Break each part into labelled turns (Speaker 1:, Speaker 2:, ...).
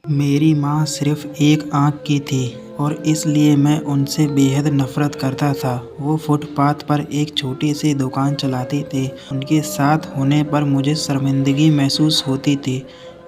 Speaker 1: मेरी माँ सिर्फ़ एक आँख की थी और इसलिए मैं उनसे बेहद नफ़रत करता था। वो फुटपाथ पर एक छोटी-सी दुकान चलाती थीं। उनके साथ होने पर मुझे शर्मिंदगी महसूस होती थी।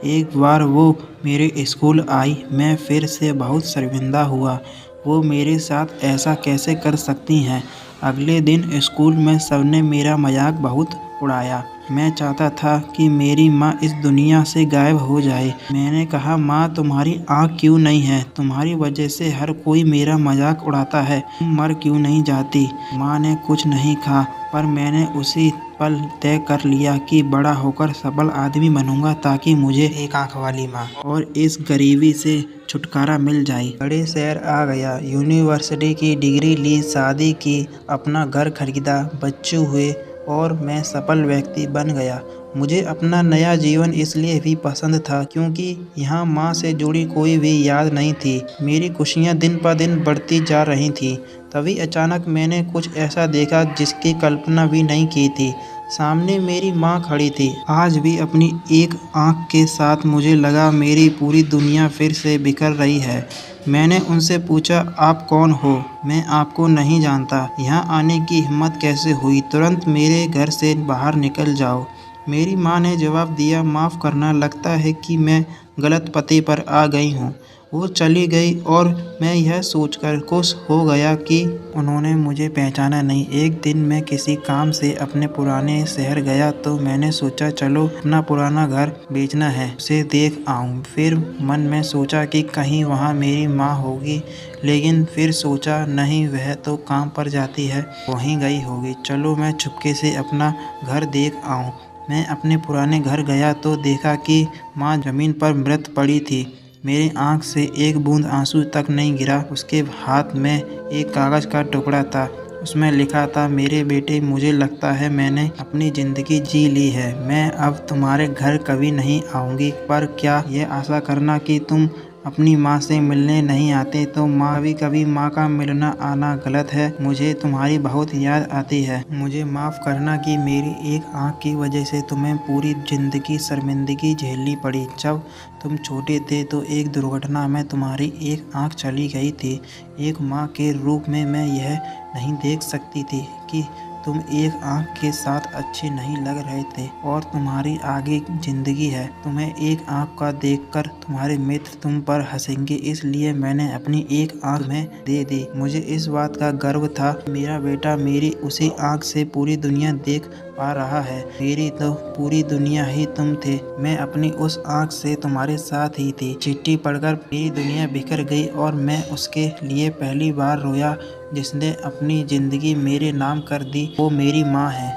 Speaker 1: एक बार वो मेरे स्कूल आई, मैं फिर से बहुत शर्मिंदा हुआ। वो मेरे साथ ऐसा कैसे कर सकती हैं? अगले दिन स्कूल में सबने मेरा मज़ाक बहुत उड़ाया। मैं चाहता था कि मेरी माँ इस दुनिया से गायब हो जाए। मैंने कहा, माँ तुम्हारी आँख क्यों नहीं है? तुम्हारी वजह से हर कोई मेरा मजाक उड़ाता है। तुम मर क्यों नहीं जाती? माँ ने कुछ नहीं कहा, पर मैंने उसी पल तय कर लिया कि बड़ा होकर सफल आदमी बनूंगा ताकि मुझे एक आँख वाली माँ और इस गरीबी से छुटकारा मिल जाए। बड़े शहर आ गया, यूनिवर्सिटी की डिग्री ली, शादी की, अपना घर खरीदा, बच्चे हुए और मैं सफल व्यक्ति बन गया। मुझे अपना नया जीवन इसलिए भी पसंद था क्योंकि यहाँ माँ से जुड़ी कोई भी याद नहीं थी। मेरी खुशियाँ दिन पर दिन बढ़ती जा रही थीं। तभी अचानक मैंने कुछ ऐसा देखा जिसकी कल्पना भी नहीं की थी। सामने मेरी माँ खड़ी थी, आज भी अपनी एक आँख के साथ। मुझे लगा मेरी पूरी दुनिया फिर से बिखर रही है। मैंने उनसे पूछा, आप कौन हो? मैं आपको नहीं जानता। यहाँ आने की हिम्मत कैसे हुई? तुरंत मेरे घर से बाहर निकल जाओ। मेरी माँ ने जवाब दिया, माफ़ करना, लगता है कि मैं गलत पते पर आ गई हूँ। वो चली गई और मैं यह सोचकर खुश हो गया कि उन्होंने मुझे पहचाना नहीं। एक दिन मैं किसी काम से अपने पुराने शहर गया तो मैंने सोचा चलो अपना पुराना घर बेचना है, उसे देख आऊँ। फिर मन में सोचा कि कहीं वहाँ मेरी माँ होगी, लेकिन फिर सोचा नहीं, वह तो काम पर जाती है, वहीं गई होगी। चलो मैं चुपके से अपना घर देख आऊँ। मैं अपने पुराने घर गया तो देखा कि माँ ज़मीन पर मृत पड़ी थी। मेरी आँख से एक बूंद आंसू तक नहीं गिरा। उसके हाथ में एक कागज़ का टुकड़ा था। उसमें लिखा था, मेरे बेटे, मुझे लगता है मैंने अपनी ज़िंदगी जी ली है। मैं अब तुम्हारे घर कभी नहीं आऊँगी, पर क्या ये आशा करना कि तुम अपनी माँ से मिलने नहीं आते। तो माँ, कभी कभी माँ का मिलना आना गलत है। मुझे तुम्हारी बहुत याद आती है। मुझे माफ़ करना कि मेरी एक आँख की वजह से तुम्हें पूरी ज़िंदगी शर्मिंदगी झेलनी पड़ी। जब तुम छोटे थे तो एक दुर्घटना में तुम्हारी एक आँख चली गई थी। एक माँ के रूप में मैं यह नहीं देख सकती थी कि तुम एक आँख के साथ अच्छे नहीं लग रहे थे और तुम्हारी आगे ज़िंदगी है। तुम्हें एक आँख का देखकर तुम्हारे मित्र तुम पर हंसेंगे, इसलिए मैंने अपनी एक आँख में दे दी। मुझे इस बात का गर्व था, मेरा बेटा मेरी उसी आँख से पूरी दुनिया देख पा रहा है। मेरी तो पूरी दुनिया ही तुम थे। मैं अपनी उस आँख से तुम्हारे साथ ही थी। चिट्ठी पढ़कर मेरी दुनिया बिखर गई और मैं उसके लिए पहली बार रोया जिसने अपनी ज़िंदगी मेरे नाम कर दी। वो मेरी माँ है।